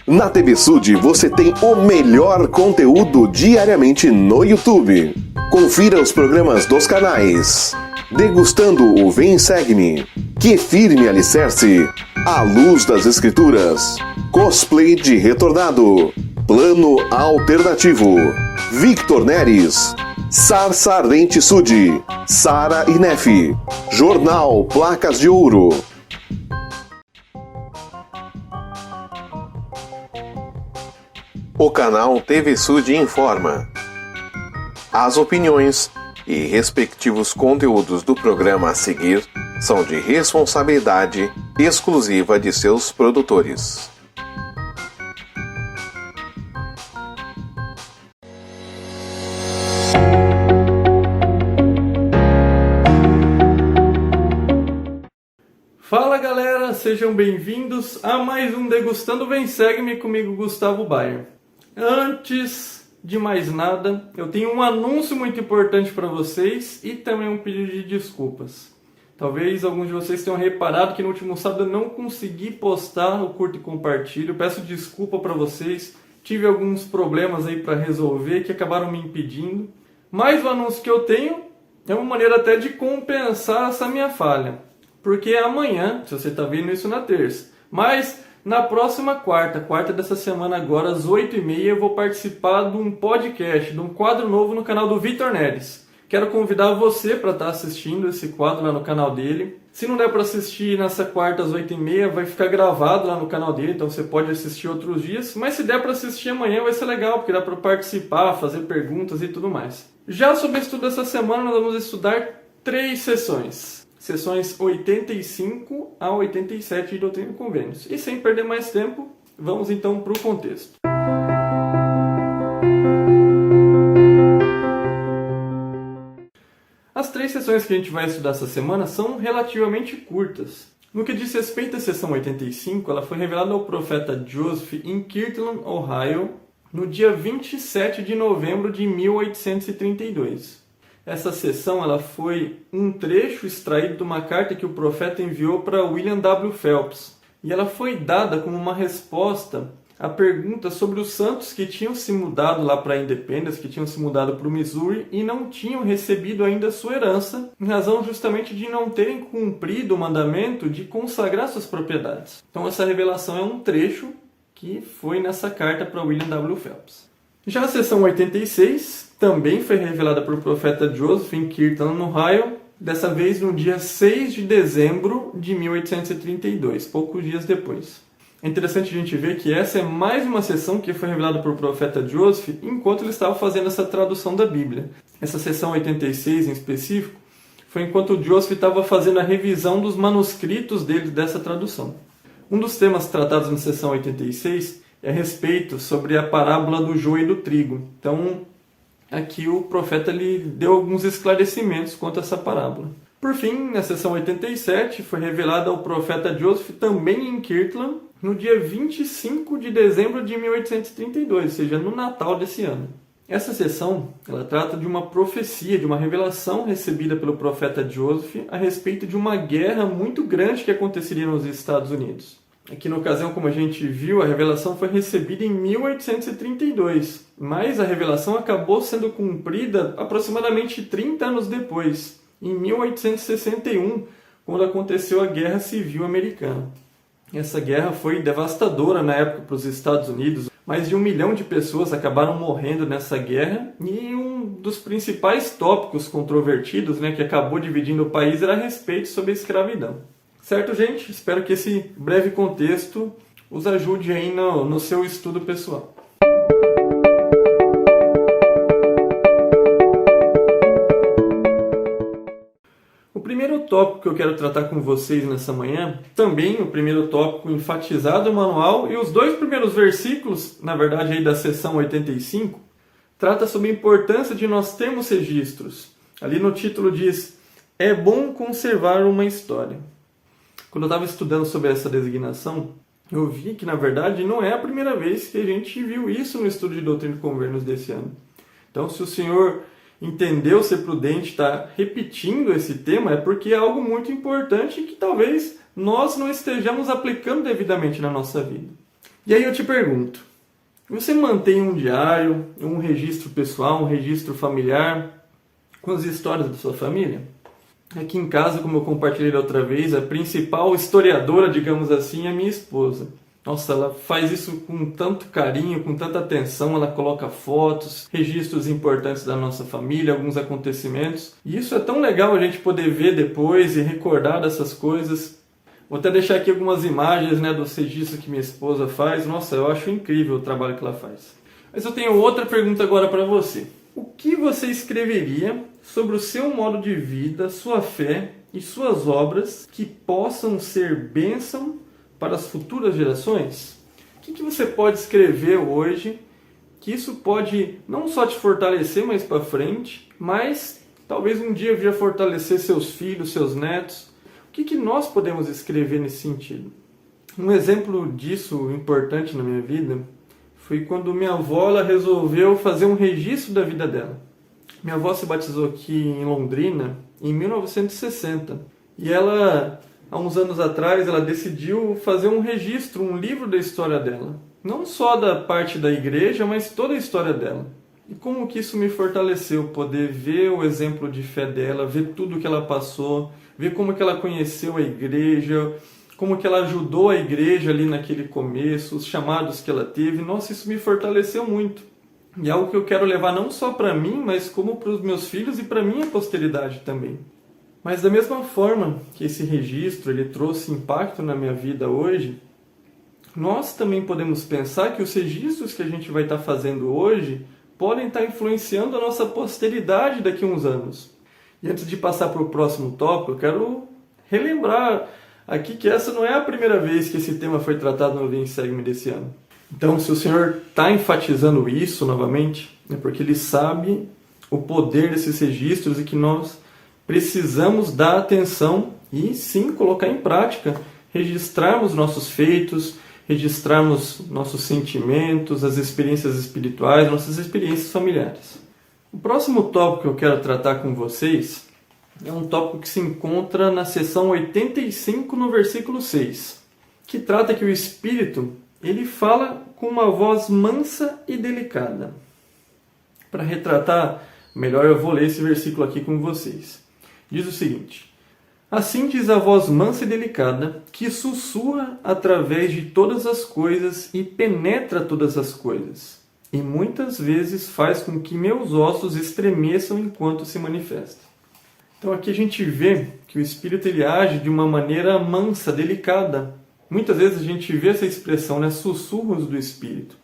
Na TV Sud você tem o melhor conteúdo diariamente no YouTube. Confira os programas dos canais Degustando o Vem Segue-me, Que Firme Alicerce, A Luz das Escrituras, Cosplay de Retornado, Plano Alternativo, Victor Neres, Sarsa Ardente Sud, Sara Inef, Jornal Placas de Ouro. O canal TV Sud informa. As opiniões e respectivos conteúdos do programa a seguir são de responsabilidade exclusiva de seus produtores. Fala galera, sejam bem-vindos a mais um Degustando Vem Segue-me comigo, Gustavo Bayer. Antes de mais nada, eu tenho um anúncio muito importante para vocês e também um pedido de desculpas. Talvez alguns de vocês tenham reparado que no último sábado eu não consegui postar o curta e compartilho. Peço desculpa para vocês, tive alguns problemas aí para resolver que acabaram me impedindo. Mas o anúncio que eu tenho é uma maneira até de compensar essa minha falha. Porque amanhã, se você está vendo isso na terça, mas na próxima quarta dessa semana agora, às 8h30, eu vou participar de um podcast, de um quadro novo no canal do Victor Neres. Quero convidar você para estar assistindo esse quadro lá no canal dele. Se não der para assistir nessa quarta às 8h30, vai ficar gravado lá no canal dele, então você pode assistir outros dias. Mas se der para assistir amanhã vai ser legal, porque dá para participar, fazer perguntas e tudo mais. Já sobre o estudo dessa semana, nós vamos estudar 3 sessões. Sessões 85 a 87 de Doutrina e Convênios. E sem perder mais tempo, vamos então para o contexto. As 3 sessões que a gente vai estudar essa semana são relativamente curtas. No que diz respeito à sessão 85, ela foi revelada ao profeta Joseph em Kirtland, Ohio, no dia 27 de novembro de 1832. Essa sessão ela foi um trecho extraído de uma carta que o profeta enviou para William W. Phelps. E ela foi dada como uma resposta à pergunta sobre os santos que tinham se mudado lá para a Independence, que tinham se mudado para o Missouri e não tinham recebido ainda sua herança, em razão justamente de não terem cumprido o mandamento de consagrar suas propriedades. Então essa revelação é um trecho que foi nessa carta para William W. Phelps. Já a sessão 86 também foi revelada por profeta Joseph em Kirtland, Ohio, dessa vez no dia 6 de dezembro de 1832, poucos dias depois. É interessante a gente ver que essa é mais uma sessão que foi revelada por profeta Joseph enquanto ele estava fazendo essa tradução da Bíblia. Essa sessão 86 em específico foi enquanto Joseph estava fazendo a revisão dos manuscritos dele dessa tradução. Um dos temas tratados na sessão 86 é a respeito sobre a parábola do joio e do trigo. Então, aqui o profeta lhe deu alguns esclarecimentos quanto a essa parábola. Por fim, na sessão 87, foi revelada ao profeta Joseph também em Kirtland, no dia 25 de dezembro de 1832, ou seja, no Natal desse ano. Essa sessão ela trata de uma profecia, de uma revelação recebida pelo profeta Joseph a respeito de uma guerra muito grande que aconteceria nos Estados Unidos. Aqui na ocasião, como a gente viu, a revelação foi recebida em 1832, mas a revelação acabou sendo cumprida aproximadamente 30 anos depois, em 1861, quando aconteceu a Guerra Civil Americana. Essa guerra foi devastadora na época para os Estados Unidos. Mais de 1 milhão de pessoas acabaram morrendo nessa guerra e um dos principais tópicos controvertidos, que acabou dividindo o país era a respeito sobre a escravidão. Certo, gente? Espero que esse breve contexto os ajude aí no seu estudo pessoal. O primeiro tópico que eu quero tratar com vocês nessa manhã, também o primeiro tópico enfatizado no manual, e os 2 primeiros versículos, na verdade aí da sessão 85, trata sobre a importância de nós termos registros. Ali no título diz, é bom conservar uma história. Quando eu estava estudando sobre essa designação, eu vi que, na verdade, não é a primeira vez que a gente viu isso no estudo de Doutrina e Convênios desse ano. Então, se o senhor entendeu ser prudente, está repetindo esse tema, é porque é algo muito importante que talvez nós não estejamos aplicando devidamente na nossa vida. E aí eu te pergunto, você mantém um diário, um registro pessoal, um registro familiar com as histórias da sua família? Aqui em casa, como eu compartilhei outra vez, a principal historiadora, digamos assim, é a minha esposa. Nossa, ela faz isso com tanto carinho, com tanta atenção, ela coloca fotos, registros importantes da nossa família, alguns acontecimentos. E isso é tão legal a gente poder ver depois e recordar dessas coisas. Vou até deixar aqui algumas imagens, né, dos registros que minha esposa faz. Nossa, eu acho incrível o trabalho que ela faz. Mas eu tenho outra pergunta agora para você. O que você escreveria sobre o seu modo de vida, sua fé e suas obras que possam ser bênção para as futuras gerações? O que você pode escrever hoje que isso pode não só te fortalecer mais para frente, mas talvez um dia vir a fortalecer seus filhos, seus netos? O que nós podemos escrever nesse sentido? Um exemplo disso importante na minha vida foi quando minha avó ela resolveu fazer um registro da vida dela. Minha avó se batizou aqui em Londrina em 1960 e ela, há uns anos atrás, ela decidiu fazer um registro, um livro da história dela. Não só da parte da igreja, mas toda a história dela. E como que isso me fortaleceu, poder ver o exemplo de fé dela, ver tudo que ela passou, ver como que ela conheceu a igreja, como que ela ajudou a igreja ali naquele começo, os chamados que ela teve. Nossa, isso me fortaleceu muito. E é algo que eu quero levar não só para mim, mas como para os meus filhos e para a minha posteridade também. Mas da mesma forma que esse registro ele trouxe impacto na minha vida hoje, nós também podemos pensar que os registros que a gente vai estar fazendo hoje podem estar influenciando a nossa posteridade daqui a uns anos. E antes de passar para o próximo tópico, eu quero relembrar aqui que essa não é a primeira vez que esse tema foi tratado no Vem Segue-me desse ano. Então, se o Senhor está enfatizando isso novamente, é porque Ele sabe o poder desses registros e que nós precisamos dar atenção e sim colocar em prática, registrarmos nossos feitos, registrarmos nossos sentimentos, as experiências espirituais, nossas experiências familiares. O próximo tópico que eu quero tratar com vocês é um tópico que se encontra na seção 85, no versículo 6, que trata que o Espírito ele fala com uma voz mansa e delicada. Para retratar melhor, eu vou ler esse versículo aqui com vocês. Diz o seguinte: assim diz a voz mansa e delicada, que sussurra através de todas as coisas e penetra todas as coisas, e muitas vezes faz com que meus ossos estremeçam enquanto se manifesta. Então aqui a gente vê que o Espírito ele age de uma maneira mansa, delicada. Muitas vezes a gente vê essa expressão, né, sussurros do Espírito.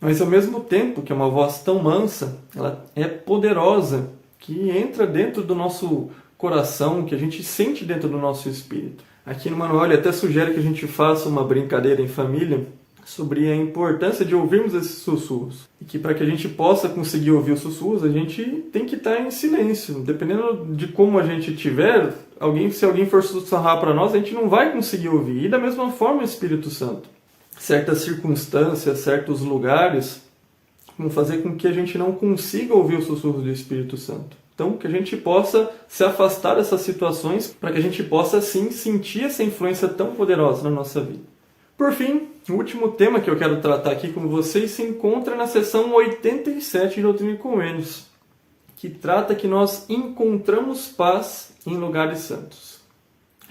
Mas ao mesmo tempo que é uma voz tão mansa, ela é poderosa, que entra dentro do nosso coração, que a gente sente dentro do nosso espírito. Aqui no manual ele até sugere que a gente faça uma brincadeira em família sobre a importância de ouvirmos esses sussurros. E que para que a gente possa conseguir ouvir os sussurros, a gente tem que estar em silêncio. Dependendo de como a gente estiver, se alguém for sussurrar para nós, a gente não vai conseguir ouvir. E da mesma forma o Espírito Santo. Certas circunstâncias, certos lugares vão fazer com que a gente não consiga ouvir os sussurros do Espírito Santo. Então, que a gente possa se afastar dessas situações para que a gente possa, sim, sentir essa influência tão poderosa na nossa vida. Por fim, o último tema que eu quero tratar aqui com vocês se encontra na seção 87 de Doutrina e Convênios, que trata que nós encontramos paz em lugares santos.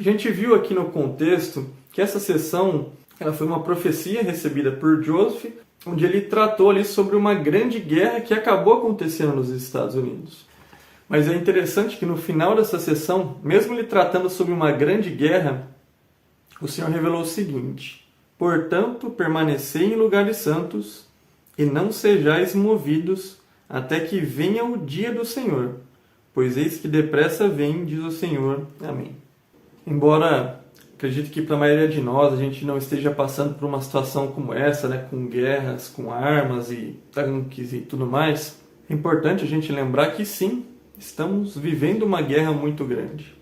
A gente viu aqui no contexto que essa seção ela foi uma profecia recebida por Joseph, onde ele tratou ali sobre uma grande guerra que acabou acontecendo nos Estados Unidos. Mas é interessante que no final dessa sessão, mesmo ele tratando sobre uma grande guerra, o Senhor revelou o seguinte: portanto, permanecei em lugares santos e não sejais movidos até que venha o dia do Senhor, pois eis que depressa vem, diz o Senhor. Amém. Embora acredito que para a maioria de nós a gente não esteja passando por uma situação como essa, né, com guerras, com armas e tanques e tudo mais, é importante a gente lembrar que sim, estamos vivendo uma guerra muito grande,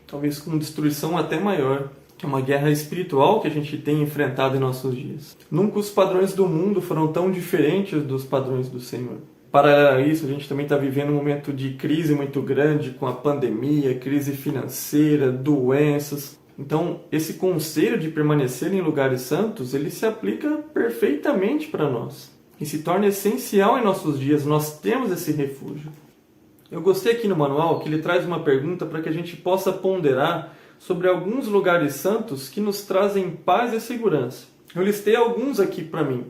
talvez com destruição até maior, que é uma guerra espiritual que a gente tem enfrentado em nossos dias. Nunca os padrões do mundo foram tão diferentes dos padrões do Senhor. Para isso, a gente também está vivendo um momento de crise muito grande, com a pandemia, crise financeira, doenças. Então, esse conselho de permanecer em lugares santos, ele se aplica perfeitamente para nós e se torna essencial em nossos dias. Nós temos esse refúgio. Eu gostei aqui no manual que ele traz uma pergunta para que a gente possa ponderar sobre alguns lugares santos que nos trazem paz e segurança. Eu listei alguns aqui para mim.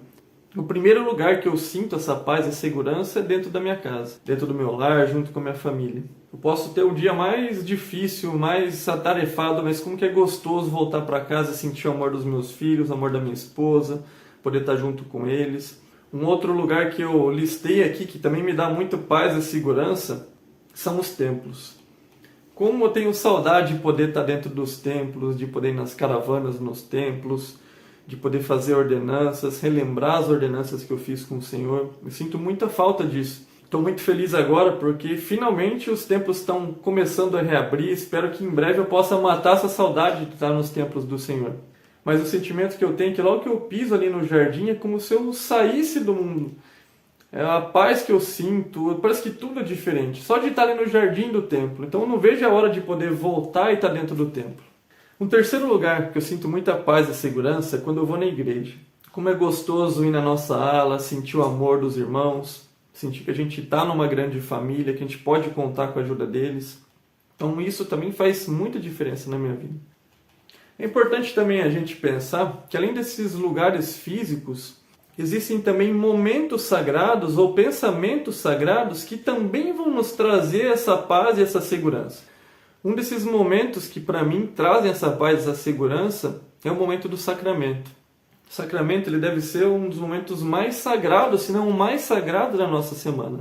O primeiro lugar que eu sinto essa paz e segurança é dentro da minha casa, dentro do meu lar, junto com a minha família. Eu posso ter o dia mais difícil, mais atarefado, mas como que é gostoso voltar para casa e sentir o amor dos meus filhos, o amor da minha esposa, poder estar junto com eles. Um outro lugar que eu listei aqui, que também me dá muito paz e segurança, são os templos. Como eu tenho saudade de poder estar dentro dos templos, de poder ir nas caravanas nos templos, de poder fazer ordenanças, relembrar as ordenanças que eu fiz com o Senhor. Eu sinto muita falta disso. Estou muito feliz agora porque finalmente os templos estão começando a reabrir. Espero que em breve eu possa matar essa saudade de estar nos templos do Senhor. Mas o sentimento que eu tenho é que logo que eu piso ali no jardim é como se eu saísse do mundo. É a paz que eu sinto, parece que tudo é diferente. Só de estar ali no jardim do templo. Então eu não vejo a hora de poder voltar e estar dentro do templo. Um terceiro lugar que eu sinto muita paz e segurança é quando eu vou na igreja. Como é gostoso ir na nossa ala, sentir o amor dos irmãos, sentir que a gente está numa grande família, que a gente pode contar com a ajuda deles. Então isso também faz muita diferença na minha vida. É importante também a gente pensar que além desses lugares físicos, existem também momentos sagrados ou pensamentos sagrados que também vão nos trazer essa paz e essa segurança. Um desses momentos que para mim trazem essa paz e essa segurança é o momento do sacramento. O sacramento ele deve ser um dos momentos mais sagrados, se não o mais sagrado da nossa semana.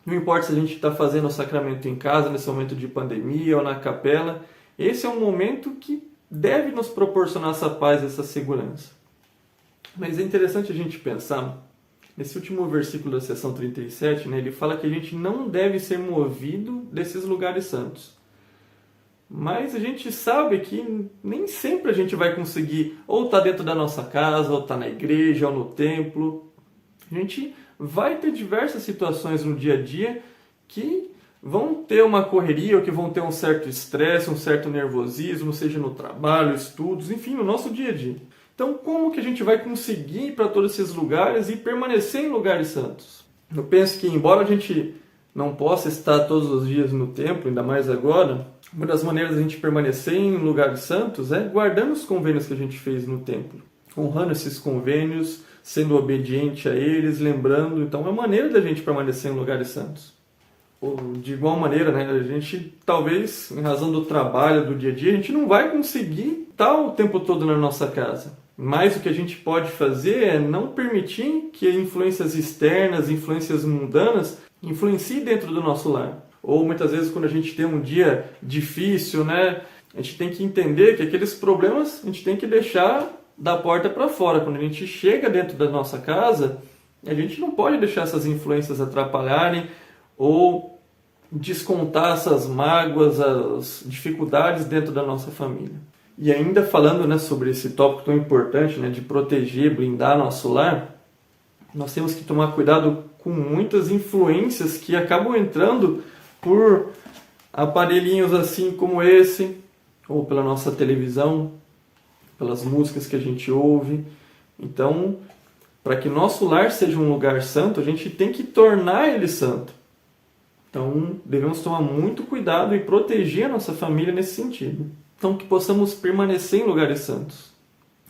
Não importa se a gente está fazendo o sacramento em casa, nesse momento de pandemia ou na capela, esse é um momento que deve nos proporcionar essa paz e essa segurança. Mas é interessante a gente pensar, nesse último versículo da seção 37, ele fala que a gente não deve ser movido desses lugares santos. Mas a gente sabe que nem sempre a gente vai conseguir ou estar dentro da nossa casa, ou estar na igreja, ou no templo. A gente vai ter diversas situações no dia a dia que vão ter uma correria, ou que vão ter um certo estresse, um certo nervosismo, seja no trabalho, estudos, enfim, no nosso dia a dia. Então, como que a gente vai conseguir ir para todos esses lugares e permanecer em lugares santos? Eu penso que, embora a gente não possa estar todos os dias no templo, ainda mais agora, uma das maneiras de a gente permanecer em lugares santos é guardando os convênios que a gente fez no templo, honrando esses convênios, sendo obediente a eles, lembrando. Então, é uma maneira da gente permanecer em lugares santos. De igual maneira, a gente talvez, em razão do trabalho, do dia a dia, a gente não vai conseguir estar o tempo todo na nossa casa. Mas o que a gente pode fazer é não permitir que influências externas, influências mundanas, influenciem dentro do nosso lar. Ou muitas vezes quando a gente tem um dia difícil, a gente tem que entender que aqueles problemas a gente tem que deixar da porta para fora. Quando a gente chega dentro da nossa casa, a gente não pode deixar essas influências atrapalharem ou descontar essas mágoas, as dificuldades dentro da nossa família. E ainda falando sobre esse tópico tão importante, de proteger, blindar nosso lar, nós temos que tomar cuidado com muitas influências que acabam entrando por aparelhinhos assim como esse, ou pela nossa televisão, pelas músicas que a gente ouve. Então, para que nosso lar seja um lugar santo, a gente tem que tornar ele santo. Então, devemos tomar muito cuidado e proteger a nossa família nesse sentido. Então, que possamos permanecer em lugares santos.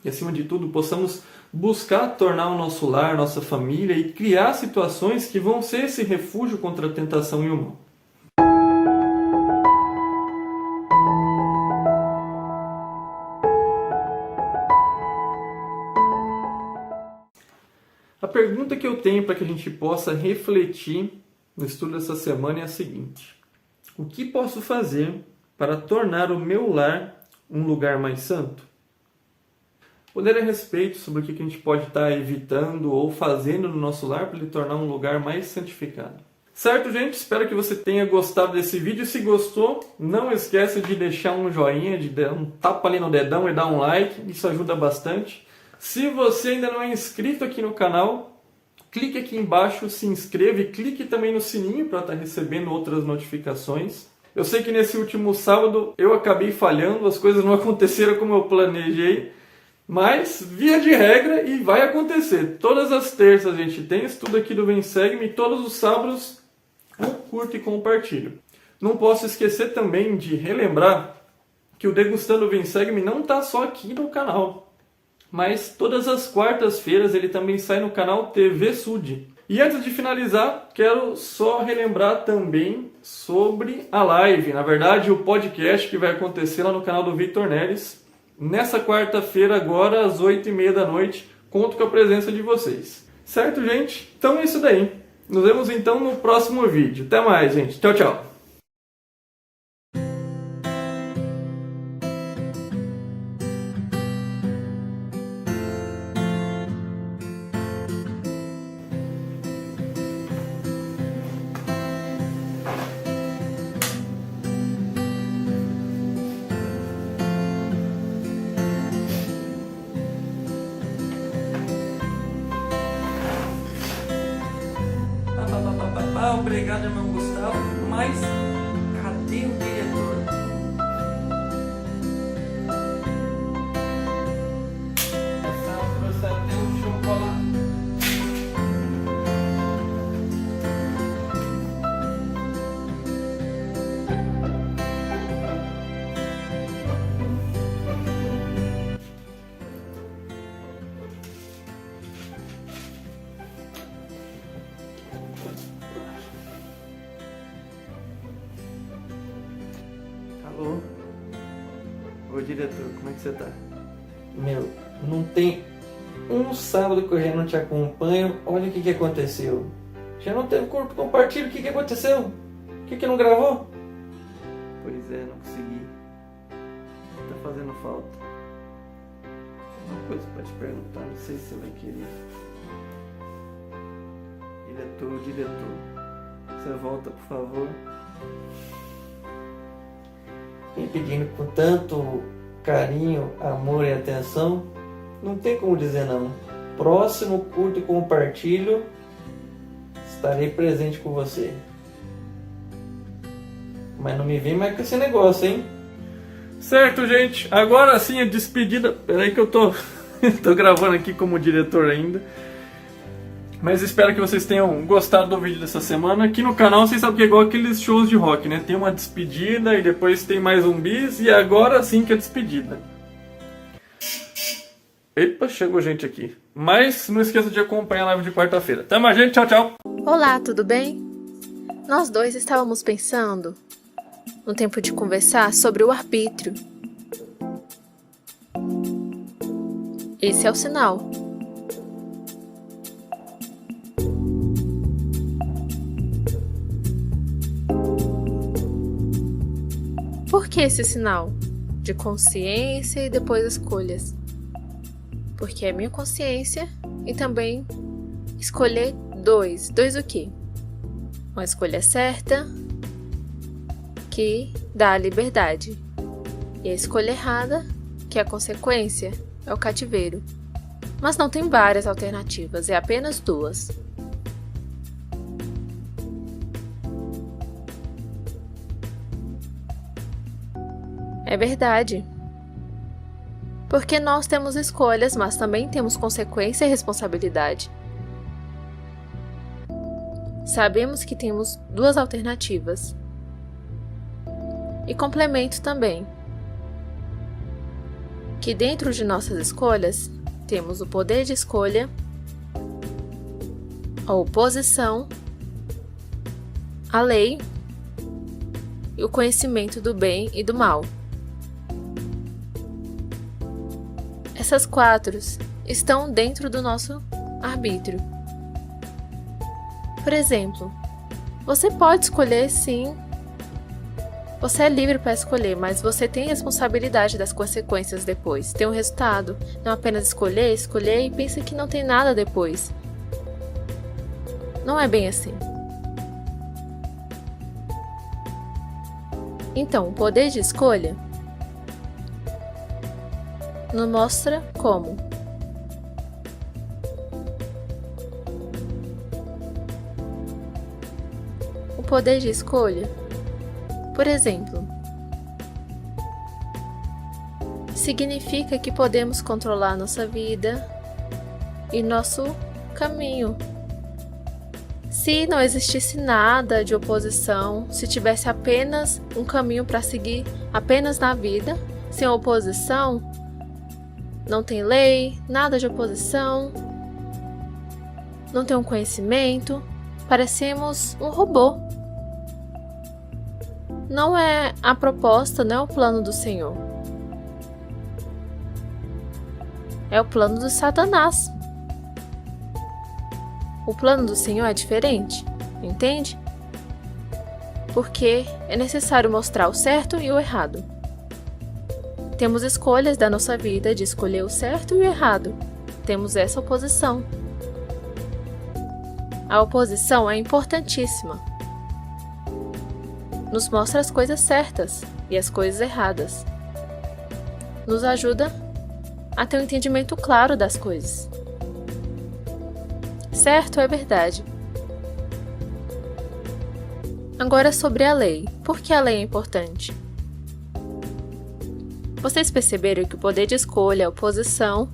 E, acima de tudo, possamos buscar tornar o nosso lar, nossa família e criar situações que vão ser esse refúgio contra a tentação e o mal. A pergunta que eu tenho para que a gente possa refletir no estudo dessa semana é a seguinte: o que posso fazer para tornar o meu lar um lugar mais santo? Vou ler a respeito sobre o que a gente pode estar evitando ou fazendo no nosso lar para ele tornar um lugar mais santificado. Certo, gente? Espero que você tenha gostado desse vídeo. Se gostou, não esqueça de deixar um joinha, de dar um tapa ali no dedão e dar um like. Isso ajuda bastante. Se você ainda não é inscrito aqui no canal, clique aqui embaixo, se inscreva e clique também no sininho para estar recebendo outras notificações. Eu sei que nesse último sábado eu acabei falhando, as coisas não aconteceram como eu planejei, mas via de regra e vai acontecer. Todas as terças a gente tem estudo aqui do Vem Segue-me e todos os sábados eu curto e compartilho. Não posso esquecer também de relembrar que o Degustando o Vem Segue-me não está só aqui no canal, mas todas as quartas-feiras ele também sai no canal TV Sud. E antes de finalizar, quero só relembrar também sobre a live, na verdade o podcast que vai acontecer lá no canal do Victor Neres, nessa quarta-feira agora às 8h30 da noite, conto com a presença de vocês. Certo, gente? Então é isso daí. Nos vemos então no próximo vídeo. Até mais, gente. Tchau, tchau. Obrigado, irmão Gustavo, mas cadê o diretor? Essa trouxe até o chocolate. Alô? Ô diretor, como é que você tá? Meu, não tem um sábado que eu já não te acompanho. Olha o que aconteceu. Já não teve curto compartilho, o que aconteceu? O que não gravou? Pois é, não consegui. Tá fazendo falta. Uma coisa pra te perguntar, não sei se você vai querer. Diretor, você volta por favor? Me pedindo com tanto carinho, amor e atenção, não tem como dizer não. Próximo curto e compartilho, estarei presente com você. Mas não me vem mais com esse negócio, hein? Certo, gente. Agora sim a despedida. Peraí que eu tô gravando aqui como diretor ainda. Mas espero que vocês tenham gostado do vídeo dessa semana. Aqui no canal vocês sabem que é igual aqueles shows de rock, né? Tem uma despedida e depois tem mais um bis e agora sim que é a despedida. Epa, chegou gente aqui. Mas não esqueça de acompanhar a live de quarta-feira. Até mais, gente. Tchau, tchau. Olá, tudo bem? Nós dois estávamos pensando, no tempo de conversar, sobre o arbítrio. Esse é o sinal. Por que esse sinal? De consciência e depois escolhas. Porque é minha consciência e também escolher dois. Dois o quê? Uma escolha certa que dá a liberdade. E a escolha errada, que é a consequência, é o cativeiro. Mas não tem várias alternativas, é apenas duas. É verdade. Porque nós temos escolhas, mas também temos consequência e responsabilidade. Sabemos que temos duas alternativas. E complemento também que dentro de nossas escolhas temos o poder de escolha, a oposição, a lei e o conhecimento do bem e do mal. Essas quatro estão dentro do nosso arbítrio. Por exemplo, você pode escolher sim. Você é livre para escolher, mas você tem responsabilidade das consequências depois. Tem um resultado. Não apenas escolher e pensa que não tem nada depois. Não é bem assim. Então, o poder de escolha nos mostra como. O poder de escolha Por exemplo, significa que podemos controlar nossa vida e nosso caminho. Se não existisse nada de oposição, se tivesse apenas um caminho para seguir apenas na vida, sem oposição, não tem lei, nada de oposição, não tem um conhecimento, parecemos um robô. Não é a proposta, não é o plano do Senhor. É o plano do Satanás. O plano do Senhor é diferente, entende? Porque é necessário mostrar o certo e o errado. Temos escolhas da nossa vida de escolher o certo e o errado. Temos essa oposição. A oposição é importantíssima. Nos mostra as coisas certas e as coisas erradas. Nos ajuda a ter um entendimento claro das coisas. Certo é verdade. Agora sobre a lei. Por que a lei é importante? Vocês perceberam que o poder de escolha é a oposição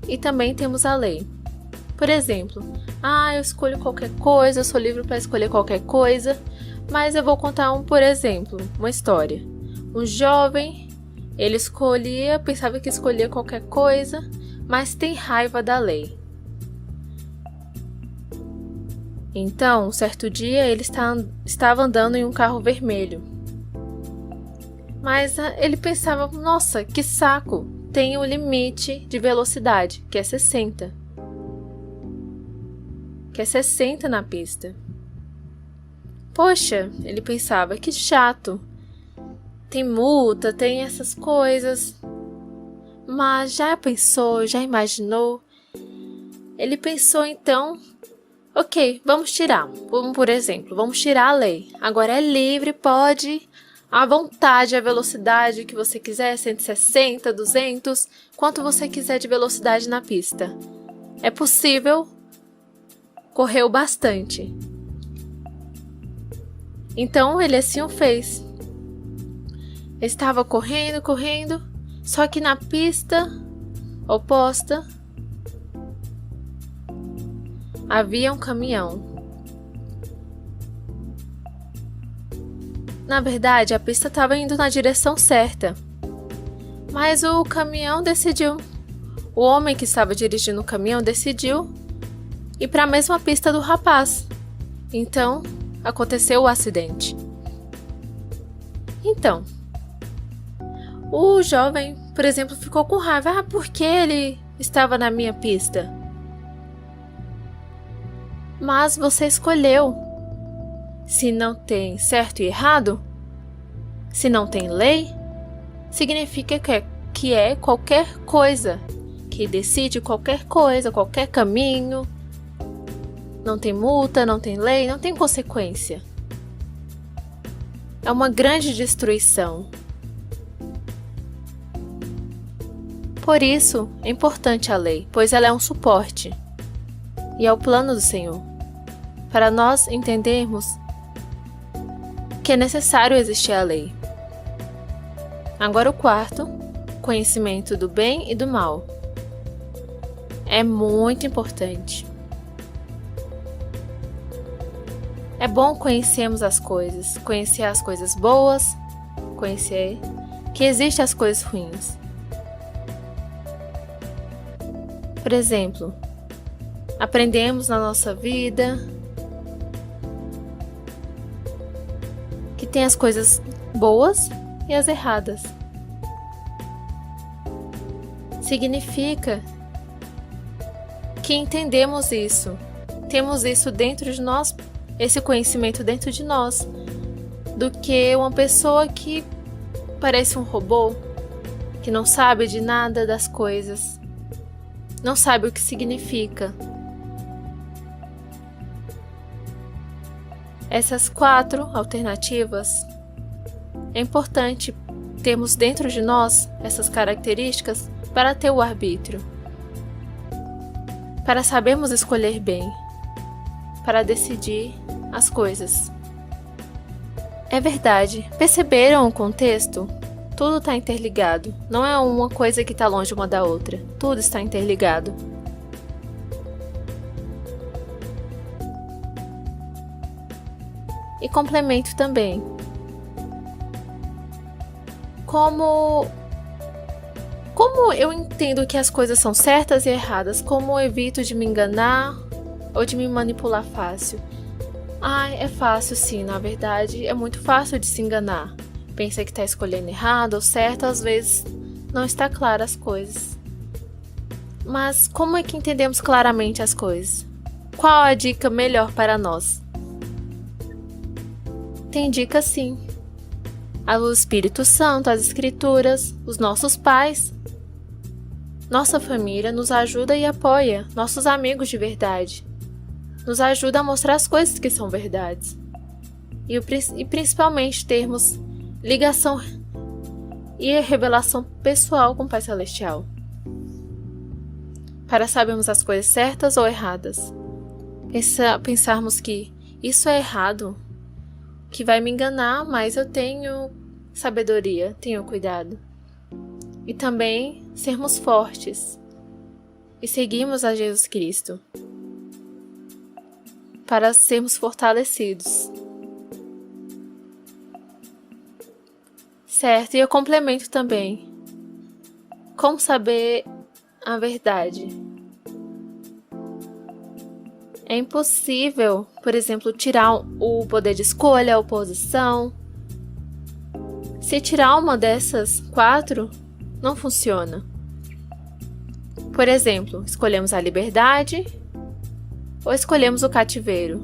e também temos a lei. Por exemplo, eu escolho qualquer coisa, eu sou livre para escolher qualquer coisa, mas eu vou contar por exemplo, uma história. Um jovem, ele pensava que escolhia qualquer coisa, mas tem raiva da lei. Então, um certo dia, ele estava andando em um carro vermelho. Mas ele pensava, nossa, que saco, tem um limite de velocidade, que é 60. Que é 60 na pista. Poxa, ele pensava, que chato. Tem multa, tem essas coisas. Mas já pensou, já imaginou? Ele pensou então, ok, vamos tirar. Por exemplo, vamos tirar a lei. Agora é livre, pode, à vontade, a velocidade que você quiser, 160, 200, quanto você quiser de velocidade na pista. É possível, correu bastante. Então ele assim o fez. Estava correndo, só que na pista oposta havia um caminhão. Na verdade, a pista estava indo na direção certa, mas o caminhão decidiu. O homem que estava dirigindo o caminhão decidiu ir para a mesma pista do rapaz. Então, aconteceu o acidente. Então, o jovem, por exemplo, ficou com raiva. Por que ele estava na minha pista? Mas você escolheu. Se não tem certo e errado, se não tem lei, significa que é qualquer coisa, que decide qualquer coisa, qualquer caminho. Não tem multa, não tem lei, não tem consequência. É uma grande destruição. Por isso, é importante a lei, pois ela é um suporte. E é o plano do Senhor, para nós entendermos que é necessário existir a lei. Agora o quarto, conhecimento do bem e do mal. É muito importante. É bom conhecermos as coisas, conhecer as coisas boas, conhecer que existem as coisas ruins. Por exemplo, aprendemos na nossa vida que tem as coisas boas e as erradas. Significa que entendemos isso, temos isso dentro de nós, esse conhecimento dentro de nós, do que uma pessoa que parece um robô, que não sabe de nada das coisas, não sabe o que significa. Essas 4 alternativas, é importante termos dentro de nós essas características para ter o arbítrio, para sabermos escolher bem, para decidir as coisas. É verdade. Perceberam o contexto? Tudo está interligado. Não é uma coisa que está longe uma da outra. Tudo está interligado. E complemento também. Como eu entendo que as coisas são certas e erradas? Como eu evito de me enganar ou de me manipular fácil? É fácil sim, na verdade é muito fácil de se enganar. Pensa que está escolhendo errado ou certo, às vezes não está clara as coisas. Mas como é que entendemos claramente as coisas? Qual a dica melhor para nós? Tem dica sim. A luz do Espírito Santo, as Escrituras, os nossos pais. Nossa família nos ajuda e apoia, nossos amigos de verdade. Nos ajuda a mostrar as coisas que são verdades. E principalmente termos ligação e revelação pessoal com o Pai Celestial. Para sabermos as coisas certas ou erradas. Pensarmos que isso é errado, que vai me enganar, mas eu tenho sabedoria, tenho cuidado. E também sermos fortes e seguirmos a Jesus Cristo para sermos fortalecidos. Certo, e eu complemento também. Como saber a verdade? É impossível, por exemplo, tirar o poder de escolha, a oposição. Se tirar uma dessas 4, não funciona. Por exemplo, escolhemos a liberdade ou escolhemos o cativeiro.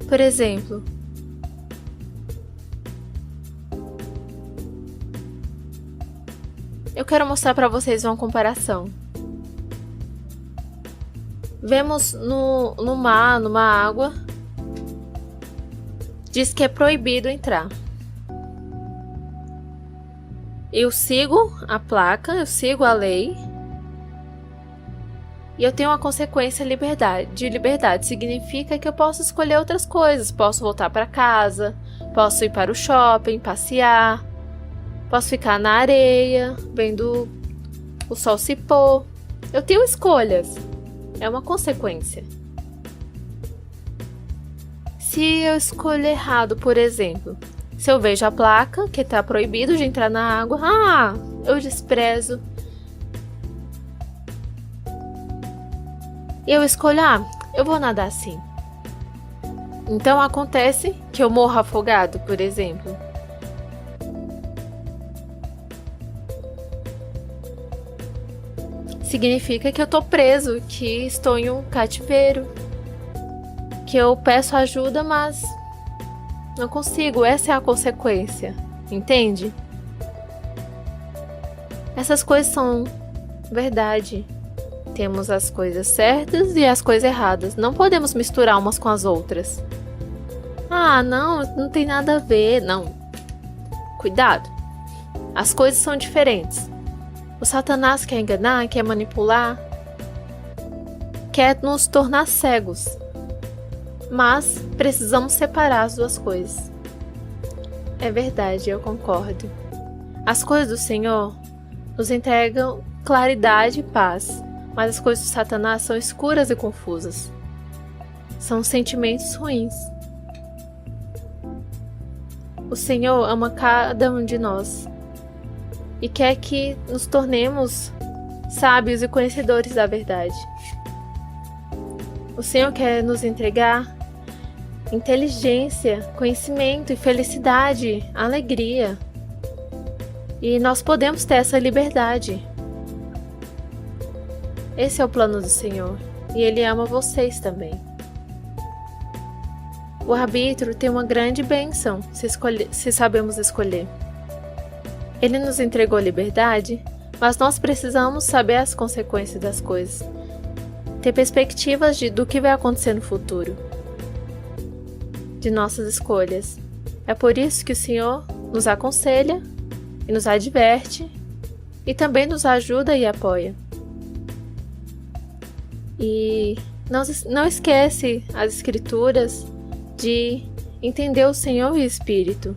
Por exemplo, eu quero mostrar para vocês uma comparação. Vemos no mar, numa água, diz que é proibido entrar. Eu sigo a placa, eu sigo a lei e eu tenho uma consequência de liberdade. Significa que eu posso escolher outras coisas, posso voltar para casa, posso ir para o shopping, passear, posso ficar na areia, vendo o sol se pôr. Eu tenho escolhas, é uma consequência. Se eu escolher errado, por exemplo, se eu vejo a placa que está proibido de entrar na água, eu desprezo. E eu escolho, eu vou nadar sim. Então acontece que eu morro afogado, por exemplo. Significa que eu estou preso, que estou em um cativeiro, que eu peço ajuda, mas não consigo. Essa é a consequência, entende? Essas coisas são verdade. Temos as coisas certas e as coisas erradas. Não podemos misturar umas com as outras. Não tem nada a ver. Não. Cuidado. As coisas são diferentes. O Satanás quer enganar, quer manipular, quer nos tornar cegos. Mas precisamos separar as duas coisas. É verdade, eu concordo. As coisas do Senhor nos entregam claridade e paz, mas as coisas do Satanás são escuras e confusas. São sentimentos ruins. O Senhor ama cada um de nós e quer que nos tornemos sábios e conhecedores da verdade. O Senhor quer nos entregar inteligência, conhecimento e felicidade, alegria. E nós podemos ter essa liberdade. Esse é o plano do Senhor. E Ele ama vocês também. O arbítrio tem uma grande bênção se sabemos escolher. Ele nos entregou liberdade, mas nós precisamos saber as consequências das coisas. Ter perspectivas do que vai acontecer no futuro. De nossas escolhas. É por isso que o Senhor nos aconselha e nos adverte e também nos ajuda e apoia. E Não esquece as escrituras de entender o Senhor e o Espírito,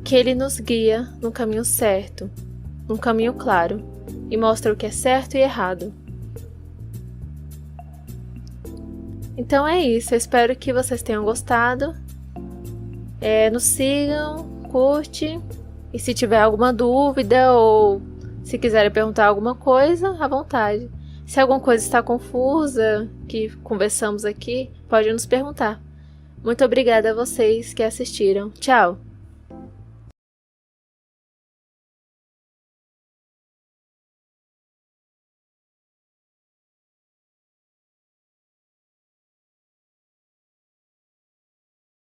que Ele nos guia no caminho certo, num caminho claro, e mostra o que é certo e errado. Então é isso, eu espero que vocês tenham gostado. Nos sigam, curte, e se tiver alguma dúvida ou se quiserem perguntar alguma coisa, à vontade. Se alguma coisa está confusa, que conversamos aqui, pode nos perguntar. Muito obrigada a vocês que assistiram. Tchau!